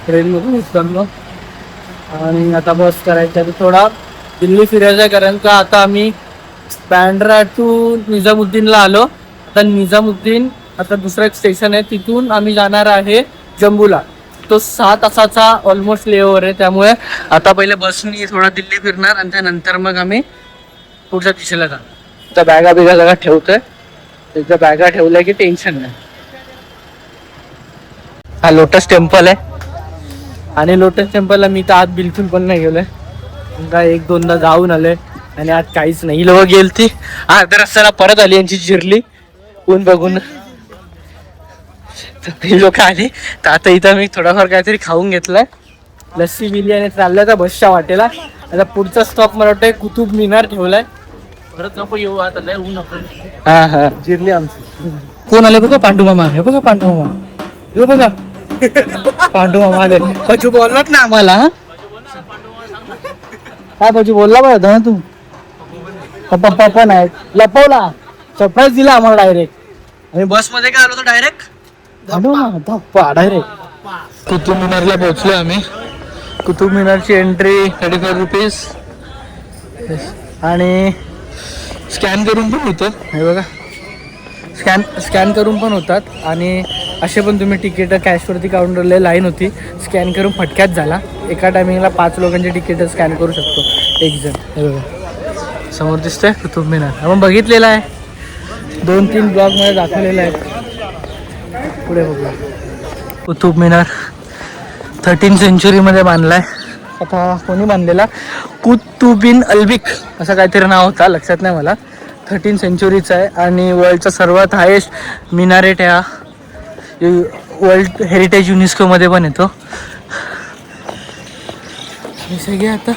ट्रेनमधून उतरलो आणि आता बस करायची आहे. थोडा दिल्ली फिरायचं आहे कारण का आता आम्ही बँड्रा टू निजामुद्दीनला आलो. आता निजामुद्दीन आता दुसरं एक स्टेशन आहे, तिथून आम्ही जाणार आहे जम्बूला. तो 6 तासाचा ऑलमोस्ट लेओव्हर आहे. त्यामुळे आता पहिले बसनी थोडा दिल्ली फिरणार आणि त्यानंतर मग आम्ही पुढच्या दिशेला जाणार. तर बॅगा बिगा सगळ्या ठेवतोय. एकदा बॅगा ठेवल्या की टेन्शन नाही. हा लोटस टेम्पल आहे आणि लोटस टेम्पलला मी तर आज बिलकुल पण नाही गेलोय. एक दोनदा जाऊन आलोय आणि आज काहीच नाही. ही लोक गेलती अर्ध्या रस्त्याला परत आली, यांची जिरली ऊन बघून. ही लोक आली तर आता इथं मी थोडाफार काहीतरी खाऊन घेतलाय, लस्सी बिली, आणि चाललंय तर बसच्या वाटेला. आता पुढचा स्टॉप मला वाटतं कुतुब मिनार ठेवलाय. परत नको येऊ आता, लय ऊन आपण. हा हा जिरली आमची. कोण आले बघा, पांडू मामा. हे बघा पांडू मामा, हे बघा पांडू मामा आले. बजू बोललात ना आम्हाला. काय बजू बोलला बघा ना तू. पप्पा पण आहेत, लपवला, सरप्राईज दिला आम्हाला डायरेक्ट. आणि बस मध्ये काय आलो तर डायरेक्ट धप्पा डायरेक्ट. कुतुब मिनारला पोहोचलो आम्ही. कुतुब मिनारची एंट्री 35 रुपीज आणि स्कॅन करून पण होतं. हे बघा, स्कॅन करून पण होतात आणि असे पण तुम्ही तिकीट कॅशवरती काउंटरला लाईन होती, स्कॅन करून फटक्यात झाला. एका टायमिंगला 5 लोकांचे तिकीट स्कॅन करू शकतो एक जण. हे बघा समोर दिसतंय कुतुब मिनार. आपण बघितलेला आहे, 2-3 ब्लॉगमध्ये दाखवलेला आहे. पुढे बघूया. कुतुब मिनार 13 सेंचुरीमध्ये बांधलाय. आता कोणी बांधलेला, कुतुबिन अल्बिक असं काहीतरी नाव होता, लक्षात नाही मला. 13 सेंचुरीचा आहे आणि वर्ल्डचा सर्वात हायेस्ट मिनारेट हा वर्ल्ड हेरिटेज युनेस्कोमध्ये पण येतो. हे सगळे आता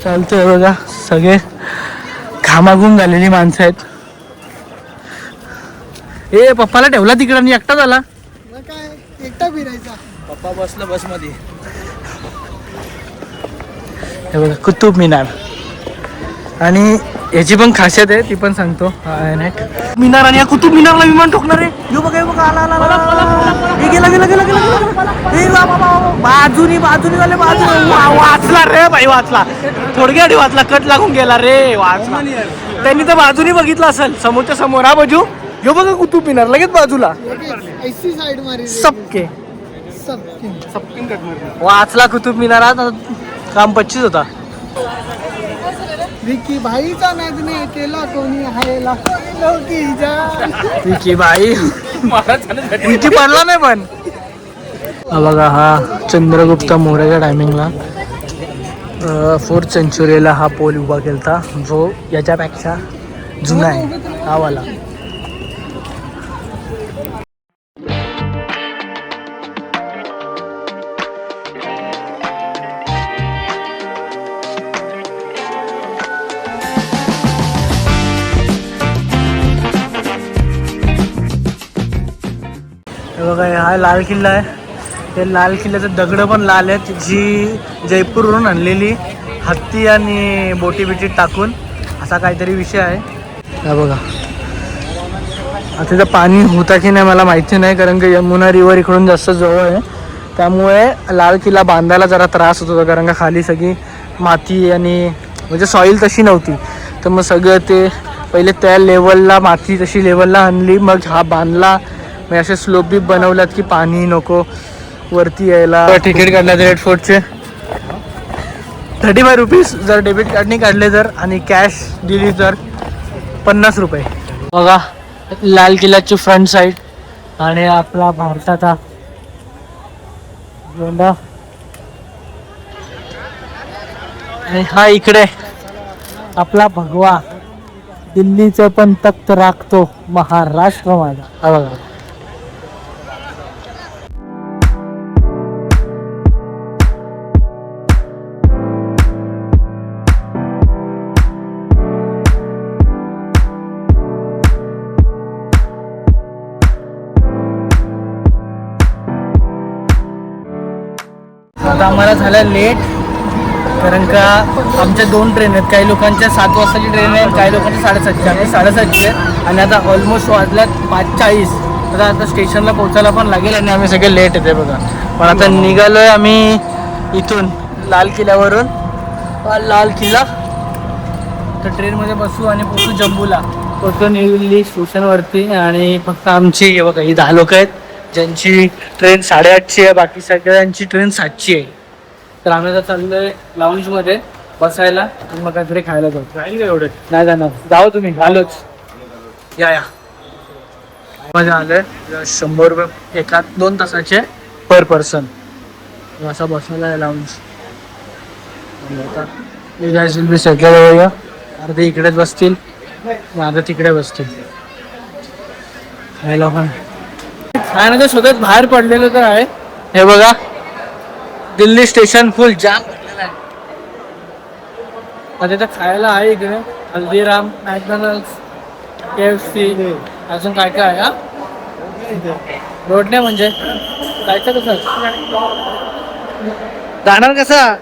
चालतोय बघा, सगळे घामाघूम झालेली माणसं आहेत. ए पप्पाला ठेवला तिकडे आणि एकटा झाला. काय एकटा फिरायचा. पप्पा बसला बस मध्ये. हे बघा कुतुब मिनार. आणि याची पण खासियत आहे, ती पण सांगतो. मिनार आणि या कुतुब मिनारला विमान ठोकणार आहे. यो बघा, बघा आला आला आला. हे गेला गेला गेला गेला गेला. हे बाजूनी झाले, वाचला रे भाई, वाचला. थोडक्यात वाचला, कट लागून गेला रे, वाचला. त्यांनी तर बाजूनी बघितलं असेल, समोरच्या समोर. हा बाजू यो बघा कुतुब मिनार लगेच बाजूला. सबके वाचला कुतुब मिनारात. काम 25 होता. विकी भाईचा नाचणे केला कोणी हायला. विकी भाई विकी पडला नाही पण. बघा हा चंद्रगुप्त मौर्याच्या टायमिंगला 4th सेंचुरीला हा पोल उभा केलता, जो याच्यापेक्षा जुना आहे हा वाला. बघा हा लाल किल्ला आहे. ते लाल किल्ल्याचे दगड पण लाल आहेत, जी जयपूरवरून आणलेली, हत्ती आणि बोटी बिटीत टाकून, असा काहीतरी विषय आहे. हा बघा, आता तिथं पाणी होता की नाही मला माहिती नाही, कारण की यमुना रिव्हर इकडून जास्त जवळ आहे. त्यामुळे लाल किल्ला बांधायला जरा त्रास होत होता, कारण का खाली सगळी माती आणि म्हणजे सॉईल तशी नव्हती. तर मग सगळं ते पहिले त्या लेवलला माती तशी लेवलला आणली, मग हा बांधला. मग असे स्लोप बी बनवल्यात की पाणी नको वरती यायला. तिकीट काढले रेड फोर्टचे 35 रुपीज जर डेबिट कार्डने काढले तर, आणि कॅश दिली तर 50 रुपये. बघा लाल किल्ल्याची फ्रंट साईड आणि आपला भारताचा झेंडा. आणि हा इकडे आपला भगवा, दिल्लीचं पण तख्त राखतो महाराष्ट्र माझा. हा बघा. आता आम्हाला झालं लेट, कारण का आमच्या 2 ट्रेन आहेत. काही लोकांच्या 7 वाजताची ट्रेन आहे, काही लोकांची 7:30ची. आमची 7:30ची आहे आणि आता ऑलमोस्ट वाजल्यात 5:40. आता स्टेशनला पोहोचायला पण लागेल आणि आम्ही सगळे लेट येते बघा. पण आता निघालोय आम्ही इथून लाल किल्ल्यावरून. लाल किल्ला तर ट्रेनमध्ये बसू आणि पोचू जम्बूला. पोचू न्यू दिल्ली स्टेशनवरती. आणि फक्त आमची हे बघा ही 10 लोक आहेत ज्यांची ट्रेन 8:30ची आहे, बाकी सगळ्यांची ट्रेन 7ची आहे. तर आम्ही आता चाललोय लाऊंजमध्ये बसायला आणि मग काहीतरी खायला जाऊ. राहील का एवढे? नाही जाणार, जाऊ तुम्ही आलोच. या मजा आलंय. 100 रुपये एका 2 तासाचे पर पर्सन. असा बसायला आहे लाऊंज. सगळे अर्धे इकडेच बसतील, माझं तिकडे बसतील. काय लोक काय ना स्वतःच बाहेर पडलेलं तर आहे. हे बघा दिल्ली स्टेशन फुल जाम भरलेलं आहे. आता तिथं खायला आहे इकडे हल्दीराम, मॅकडॉनल्ड्स, KFC, अजून काय काय आहे. रोड नाही म्हणजे जायचं कसं, जाणार कसा?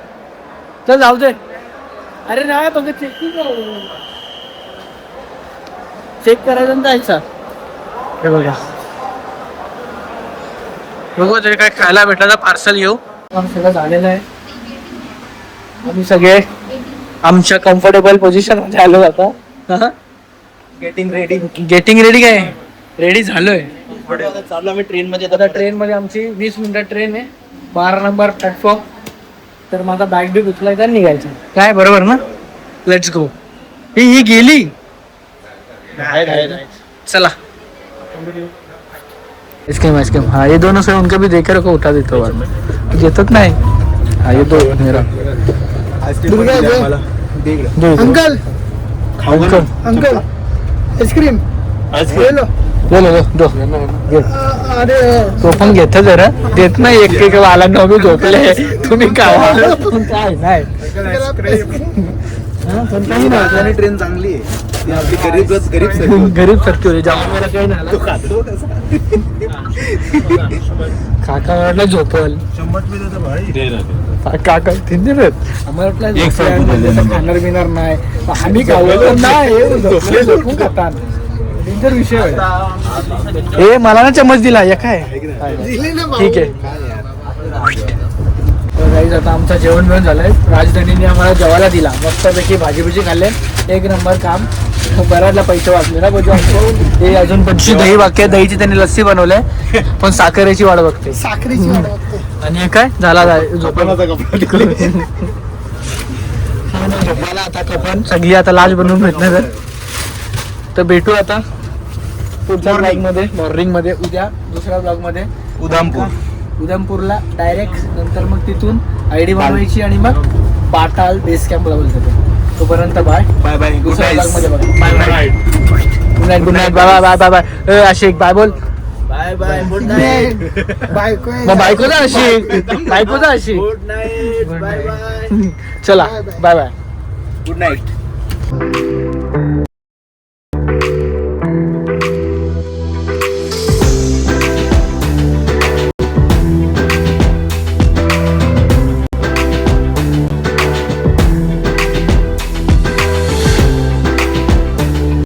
चल जाऊ दे. अरे नाही बघ चेक करायचं आणि जायचं. हे बघा बघू तरी काय खायला भेटलं तर पार्सल घेऊ. सगळं झालेलं आहे. आम्ही सगळे आमच्या कम्फर्टेबल पोझिशन मध्ये आलो आता. गेटिंग रेडी काय रेडी झालोय. चाललो आम्ही ट्रेन मध्ये. आता ट्रेन मध्ये आमची 20 मिनिटात ट्रेन आहे. 12 नंबर प्लॅटफॉर्म. तर माझा बॅग बी उचलायचा आणि निघायचं. काय बरोबर ना? Let's go. ही गेली. चला आइसक्रीम. हाँ ये दोनों से उनके भी देखे रखो, उठा देता हूँ. घेतच नाही. हाँ ये दो मेरा. अंकल अंकल आईस्क्रीम लो दो अरे तो पण घेत जरा. देत नाही एक वाला नवी झोपले तुम्ही काय नाही. आणि ट्रेन चांगली आहे. ती आपली गरीब सरते जाऊन मला काही नाही. काका वाटलं झोपल. काका आम्हाला वाटलं खाणार बिणार नाही. आम्ही खावलं नाही झोपून खातात. डेंजर विषय आहे. ए मला ना चमच दिला या काय. ठीक आहे. आता आमचं जेवण बिवण झालंय. राजधानीने आम्हाला जेवायला दिला. मस्तपैकी भाजी बिजी खाल्ले. 1 नंबर काम. बऱ्याचला पैसे वाचले ना बघू. हे अजून 25 दही बाकी आहे. दहीची त्यांनी लस्सी बनवलंय पण साखरेची वाट बघते. साखरेची वाट बघते. आणि हे काय झाला झोपायला आता कपन सगळी आता लाज बनवून भेटणार. तर भेटू आता पुढच्या ब्लॉग मध्ये मॉर्निंग मध्ये. उद्या दुसऱ्या ब्लॉग मध्ये उधमपूरला डायरेक्ट. नंतर मग तिथून आयडी बनवायची आणि मग पाटाल बेस कॅम्पला बोलतो. तोपर्यंत बाय बाय. दुसऱ्या ब्लॉग मध्ये बघा. Bye good night. बाय आशिक बाय बोल. Bye good night. बायकोचा आशिक गुड नाईट. बाय. चला बाय गुड नाईट.